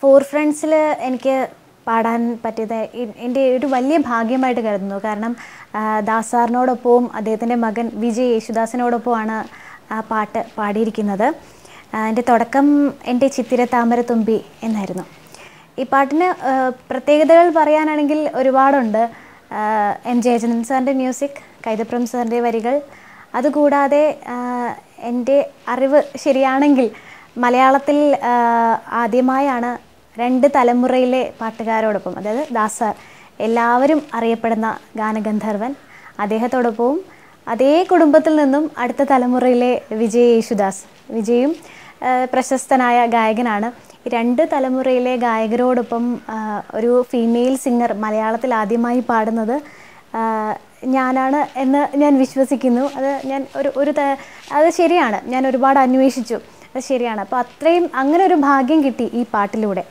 Four ഫ്രണ്ട്സിൽ എനിക്ക് പാടാൻ പറ്റിയത് എൻ്റെ ഒരു വലിയ ഭാഗ്യമായിട്ട് കരുതുന്നു. കാരണം ദാസ് സാറിനോടൊപ്പവും അദ്ദേഹത്തിൻ്റെ മകൻ വിജയ് യേശുദാസിനോടൊപ്പമാണ് ആ പാട്ട് പാടിയിരിക്കുന്നത്. എൻ്റെ തുടക്കം എൻ്റെ ചിത്തിര താമരത്തുമ്പി എന്നായിരുന്നു. ഈ പാട്ടിന് പ്രത്യേകതകൾ പറയാനാണെങ്കിൽ ഒരുപാടുണ്ട്. എം ജയചന്ദ്രൻ സാറിൻ്റെ മ്യൂസിക്, കൈതപ്രം സാറിൻ്റെ വരികൾ, അതുകൂടാതെ എൻ്റെ അറിവ് ശരിയാണെങ്കിൽ മലയാളത്തിൽ ആദ്യമായാണ് 2 തലമുറയിലെ പാട്ടുകാരോടൊപ്പം, അതായത് ദാസ് സാർ എല്ലാവരും അറിയപ്പെടുന്ന ഗാനഗന്ധർവൻ, അദ്ദേഹത്തോടൊപ്പവും അതേ കുടുംബത്തിൽ നിന്നും അടുത്ത തലമുറയിലെ വിജയ് യേശുദാസ്, വിജയും പ്രശസ്തനായ ഗായകനാണ്. 2 തലമുറയിലെ ഗായകരോടൊപ്പം ഒരു ഫീമെയിൽ സിംഗർ മലയാളത്തിൽ ആദ്യമായി പാടുന്നത് ഞാനാണ് എന്ന് ഞാൻ വിശ്വസിക്കുന്നു. അത് ഞാൻ അത് ശരിയാണ്, ഞാൻ ഒരുപാട് അന്വേഷിച്ചു, അത് ശരിയാണ്. അപ്പോൾ അത്രയും അങ്ങനെ ഒരു ഭാഗ്യം കിട്ടി ഈ പാട്ടിലൂടെ.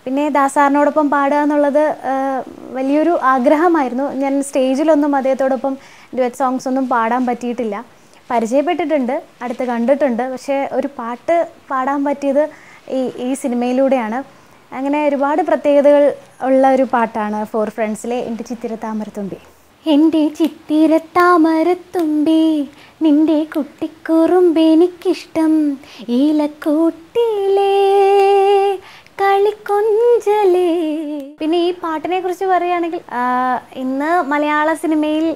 പിന്നെ ദാസ് സാറിനോടൊപ്പം പാടുക എന്നുള്ളത് വലിയൊരു ആഗ്രഹമായിരുന്നു. ഞാൻ സ്റ്റേജിലൊന്നും അദ്ദേഹത്തോടൊപ്പം ഡുവറ്റ് സോങ്സ് ഒന്നും പാടാൻ പറ്റിയിട്ടില്ല. പരിചയപ്പെട്ടിട്ടുണ്ട്, അടുത്ത് കണ്ടിട്ടുണ്ട്, പക്ഷേ ഒരു പാട്ട് പാടാൻ പറ്റിയത് ഈ സിനിമയിലൂടെയാണ്. അങ്ങനെ ഒരുപാട് പ്രത്യേകതകൾ ഉള്ള ഒരു പാട്ടാണ് ഫോർ ഫ്രണ്ട്സിലെ എൻ്റെ ചിത്തിര താമരത്തുമ്പി. എൻ്റെ ചിത്തിര താമരത്തുമ്പി നിൻ്റെ കുട്ടിക്കുറുമ്പെനിക്കിഷ്ടം, ഈലക്കൂട്ടിലേ കളിക്കൊഞ്ചലേ. പിന്നെ ഈ പാട്ടിനെ കുറിച്ച് പറയുകയാണെങ്കിൽ ഇന്ന് മലയാള സിനിമയിൽ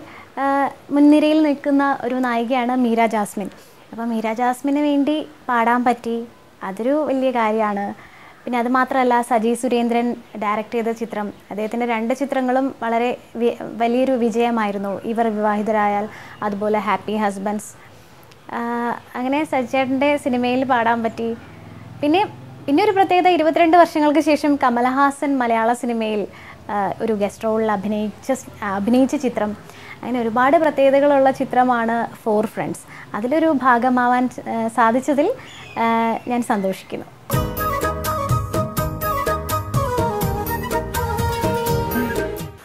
മുൻനിരയിൽ നിൽക്കുന്ന ഒരു നായികയാണ് മീര ജാസ്മിൻ. അപ്പോൾ മീര ജാസ്മിന് വേണ്ടി പാടാൻ പറ്റി, അതൊരു വലിയ കാര്യമാണ്. പിന്നെ അതുമാത്രമല്ല, സജി സുരേന്ദ്രൻ ഡയറക്റ്റ് ചെയ്ത ചിത്രം, അദ്ദേഹത്തിൻ്റെ 2 ചിത്രങ്ങളും വളരെ വലിയൊരു വിജയമായിരുന്നു. ഇവർ വിവാഹിതരായാൽ, അതുപോലെ ഹാപ്പി ഹസ്ബൻഡ്സ്. അങ്ങനെ സജിചേട്ടൻ്റെ സിനിമയിൽ പാടാൻ പറ്റി. പിന്നെ ഒരു പ്രത്യേകത, 22 വർഷങ്ങൾക്ക് ശേഷം കമലഹാസൻ മലയാള സിനിമയിൽ ഒരു ഗസ്റ്റ് റോളിൽ അഭിനയിച്ച ചിത്രം. അങ്ങനെ ഒരുപാട് പ്രത്യേകതകളുള്ള ചിത്രമാണ് ഫോർ ഫ്രണ്ട്സ്. അതിലൊരു ഭാഗമാവാൻ സാധിച്ചതിൽ ഞാൻ സന്തോഷിക്കുന്നു.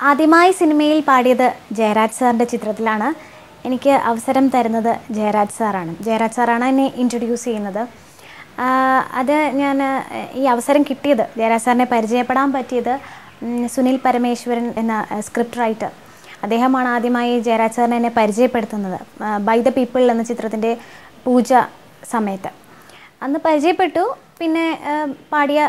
ആദ്യമായി സിനിമയിൽ പാടിയത് ജയരാജ് സാറിൻ്റെ ചിത്രത്തിലാണ്. എനിക്ക് അവസരം തരുന്നത് ജയരാജ് സാറാണ് എന്നെ ഇൻട്രൊഡ്യൂസ് ചെയ്യുന്നത്. അത് ഞാൻ ഈ അവസരം കിട്ടിയത്, ജയരാജ് സാറിനെ പരിചയപ്പെടാൻ പറ്റിയത് സുനിൽ പരമേശ്വരൻ എന്ന സ്ക്രിപ്റ്റ് റൈറ്റർ, അദ്ദേഹമാണ് ആദ്യമായി ജയരാജ് സാറിനെ എന്നെ പരിചയപ്പെടുത്തുന്നത്. ബൈ ദ പീപ്പിൾ എന്ന ചിത്രത്തിൻ്റെ പൂജ സമയത്ത് അന്ന് പരിചയപ്പെട്ടു. പിന്നെ പാടിയ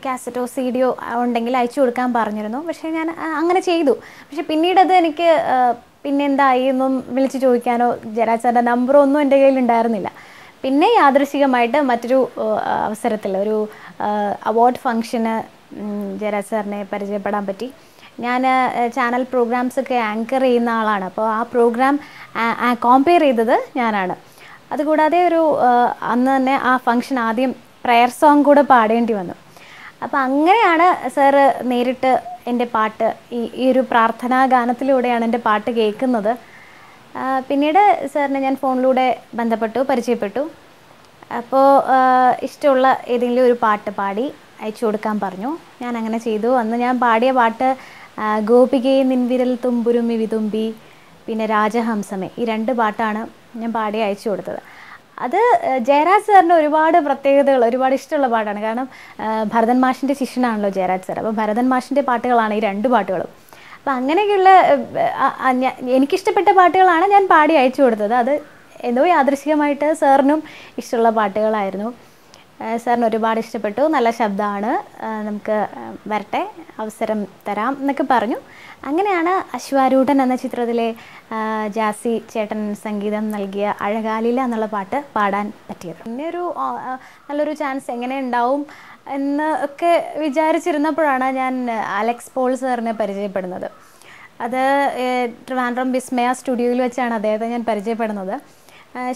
കാസറ്റോ CD-യോ ഉണ്ടെങ്കിൽ അയച്ചു കൊടുക്കാൻ പറഞ്ഞിരുന്നു. പക്ഷേ ഞാൻ അങ്ങനെ ചെയ്തു. പക്ഷെ പിന്നീടത് എനിക്ക് പിന്നെന്തായി എന്നും വിളിച്ച് ചോദിക്കാനോ ജയരാജ് സാറിൻ്റെ നമ്പറോ ഒന്നും എൻ്റെ കയ്യിൽ ഉണ്ടായിരുന്നില്ല. പിന്നെ യാദൃശ്ചികമായിട്ട് മറ്റൊരു അവസരത്തിൽ ഒരു അവാർഡ് ഫംഗ്ഷന് ജയരാജ് സാറിനെ പരിചയപ്പെടാൻ പറ്റി. ഞാൻ ചാനൽ പ്രോഗ്രാംസൊക്കെ ആങ്കർ ചെയ്യുന്ന ആളാണ്. അപ്പോൾ ആ പ്രോഗ്രാം കോമ്പയർ ചെയ്തത് ഞാനാണ്. അതുകൂടാതെ അന്ന് തന്നെ ആ ഫംഗ്ഷൻ ആദ്യം പ്രയർ സോങ് കൂടെ പാടേണ്ടി വന്നു. അപ്പോൾ അങ്ങനെയാണ് സാറ് നേരിട്ട് എൻ്റെ പാട്ട്, ഈ ഒരു പ്രാർത്ഥനാ ഗാനത്തിലൂടെയാണ് എൻ്റെ പാട്ട് കേൾക്കുന്നത്. പിന്നീട് സാറിനെ ഞാൻ ഫോണിലൂടെ പരിചയപ്പെട്ടു. അപ്പോൾ ഇഷ്ടമുള്ള ഏതെങ്കിലും ഒരു പാട്ട് പാടി അയച്ചു കൊടുക്കാൻ പറഞ്ഞു. ഞാൻ അങ്ങനെ ചെയ്തു. അന്ന് ഞാൻ പാടിയ പാട്ട് ഗോപികയെ നിൻവിരൽ തുമ്പുരുമി വിതുമ്പി, പിന്നെ രാജഹംസമേ, ഈ 2 പാട്ടാണ് ഞാൻ പാടി അയച്ചു കൊടുത്തത്. അത് ജയരാജ് സാറിൻ്റെ ഒരുപാട് പ്രത്യേകതകൾ, ഒരുപാട് ഇഷ്ടമുള്ള പാട്ടാണ്. കാരണം ഭരതൻ മാഷിൻ്റെ ശിഷ്യനാണല്ലോ ജയരാജ് സാർ. അപ്പോൾ ഭരതൻ മാഷിൻ്റെ പാട്ടുകളാണ് ഈ 2 പാട്ടുകളും. അപ്പം അങ്ങനെയൊക്കെയുള്ള എനിക്കിഷ്ടപ്പെട്ട പാട്ടുകളാണ് ഞാൻ പാടി അയച്ചു കൊടുത്തത്. അത് എന്തോ യാദൃശ്ചികമായിട്ട് സാറിനും ഇഷ്ടമുള്ള പാട്ടുകളായിരുന്നു. സാറിന് ഒരുപാട് ഇഷ്ടപ്പെട്ടു. നല്ല ശബ്ദമാണ്, നമുക്ക് വരട്ടെ, അവസരം തരാം എന്നൊക്കെ പറഞ്ഞു. അങ്ങനെയാണ് അശ്വാരൂഢൻ എന്ന ചിത്രത്തിലെ ജാസി ചേട്ടൻ സംഗീതം നൽകിയ അഴകാലില എന്നുള്ള പാട്ട് പാടാൻ പറ്റിയത്. പിന്നെ നല്ലൊരു ചാൻസ് എങ്ങനെ ഉണ്ടാവും എന്ന് ഒക്കെ വിചാരിച്ചിരുന്നപ്പോഴാണ് ഞാൻ അലക്സ് പോൾ സാറിനെ പരിചയപ്പെടുന്നത്. അത് ട്രിവാൻഡ്രം വിസ്മയ സ്റ്റുഡിയോയിൽ വെച്ചാണ് അദ്ദേഹത്തെ ഞാൻ പരിചയപ്പെടുന്നത്.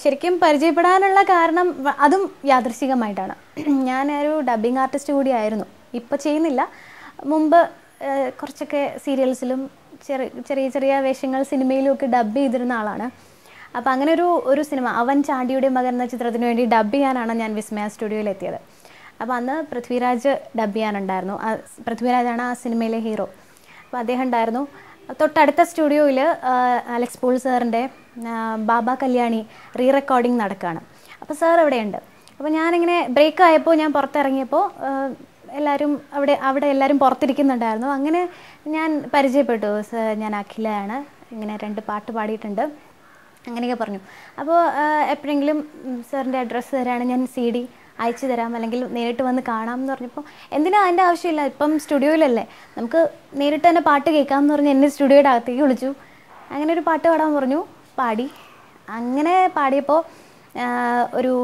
ശരിക്കും പരിചയപ്പെടാനുള്ള കാരണം അതും യാദൃശ്ചികമായിട്ടാണ്. ഞാനൊരു ഡബ്ബിംഗ് ആർട്ടിസ്റ്റ് കൂടിയായിരുന്നു. ഇപ്പോൾ ചെയ്യുന്നില്ല. മുമ്പ് കുറച്ചൊക്കെ സീരിയൽസിലും ചെറിയ വേഷങ്ങൾ സിനിമയിലും ഒക്കെ ഡബ്ബ് ചെയ്തിരുന്ന ആളാണ്. അപ്പോൾ അങ്ങനെ ഒരു സിനിമ, അവൻ ചാണ്ടിയുടെ മകൻ എന്ന ചിത്രത്തിന് വേണ്ടി ഡബ്ബ് ചെയ്യാനാണ് ഞാൻ വിസ്മയ സ്റ്റുഡിയോയിലെത്തിയത്. അപ്പോൾ അന്ന് പൃഥ്വിരാജ് ഡബ്ബ് ചെയ്യാനുണ്ടായിരുന്നു. പൃഥ്വിരാജാണ് ആ സിനിമയിലെ ഹീറോ. അപ്പോൾ അദ്ദേഹം ഉണ്ടായിരുന്നു. തൊട്ടടുത്ത സ്റ്റുഡിയോയിൽ അലക്സ് പോൾ സാറിൻ്റെ ബാബ കല്യാണി റീറെക്കോർഡിങ് നടക്കുകയാണ്. അപ്പോൾ സാർ അവിടെയുണ്ട്. അപ്പോൾ ഞാനിങ്ങനെ ബ്രേക്ക് ആയപ്പോൾ ഞാൻ പുറത്തിറങ്ങിയപ്പോൾ എല്ലാവരും അവിടെ എല്ലാവരും പുറത്തിരിക്കുന്നുണ്ടായിരുന്നു. അങ്ങനെ ഞാൻ പരിചയപ്പെട്ടു. ഞാൻ അഖിലയാണ്, ഇങ്ങനെ 2 പാട്ട് പാടിയിട്ടുണ്ട് അങ്ങനെയൊക്കെ പറഞ്ഞു. അപ്പോൾ എപ്പോഴെങ്കിലും സാറിൻ്റെ അഡ്രസ്സ് തരാണെങ്കിൽ ഞാൻ CD അയച്ചു തരാം, അല്ലെങ്കിൽ നേരിട്ട് വന്ന് കാണാം എന്ന് പറഞ്ഞപ്പോൾ എന്തിനാ അതിൻ്റെ ആവശ്യമില്ല, ഇപ്പം സ്റ്റുഡിയോയിലല്ലേ, നമുക്ക് നേരിട്ട് തന്നെ പാട്ട് കേൾക്കാമെന്ന് പറഞ്ഞ് എന്നെ സ്റ്റുഡിയോയുടെ അകത്തേക്ക് വിളിച്ചു. അങ്ങനെ ഒരു പാട്ട് പാടാൻ പറഞ്ഞു, പാടി. അങ്ങനെ പാടിയപ്പോൾ ഒരു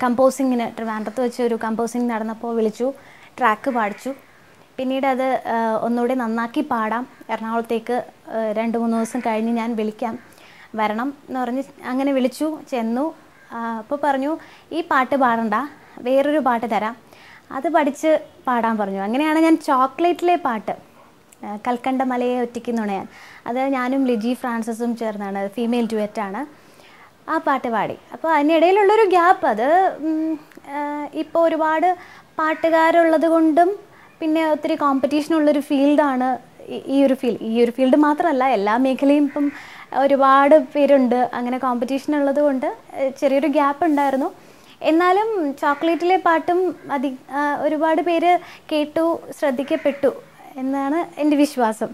കമ്പോസിങ്ങിന് ട്രിവാൻഡ്രത്ത് വെച്ച് ഒരു കമ്പോസിങ് നടന്നപ്പോൾ വിളിച്ചു, ട്രാക്ക് പാടിച്ചു. പിന്നീട് അത് ഒന്നുകൂടി നന്നാക്കി പാടാം, എറണാകുളത്തേക്ക് 2-3 ദിവസം കഴിഞ്ഞ് ഞാൻ വിളിക്കാം, വരണം എന്ന് പറഞ്ഞ് അങ്ങനെ വിളിച്ചു. ചെന്നു. അപ്പോൾ പറഞ്ഞു, ഈ പാട്ട് പാടണ്ട, വേറൊരു പാട്ട് തരാം, അത് പഠിച്ച് പാടാൻ പറഞ്ഞു. അങ്ങനെയാണ് ഞാൻ ചോക്ലേറ്റിലെ പാട്ട്, കൽക്കണ്ട മലയെ ഒറ്റയ്ക്ക് നുണയാൻ, അത് ഞാനും ലിജി ഫ്രാൻസിസും ചേർന്നാണ്, ഫീമെയിൽ ഡ്യുവറ്റാണ്, ആ പാട്ട് പാടി. അപ്പോൾ അതിനിടയിലുള്ളൊരു ഗ്യാപ്പ്, അത് ഇപ്പോൾ ഒരുപാട് പാട്ടുകാരുള്ളത് കൊണ്ടും പിന്നെ ഒത്തിരി കോമ്പറ്റീഷനുള്ളൊരു ഫീൽഡാണ് ഈ ഒരു ഫീൽഡ് മാത്രമല്ല, എല്ലാ മേഖലയും ഇപ്പം ഒരുപാട് പേരുണ്ട്. അങ്ങനെ കോമ്പറ്റീഷൻ ഉള്ളത് കൊണ്ട് ചെറിയൊരു ഗ്യാപ്പ് ഉണ്ടായിരുന്നു. എന്നാലും ചോക്ലേറ്റിലെ പാട്ടും ഒരുപാട് പേര് കേട്ടു, ശ്രദ്ധിക്കപ്പെട്ടു എന്നാണ് എൻ്റെ വിശ്വാസം.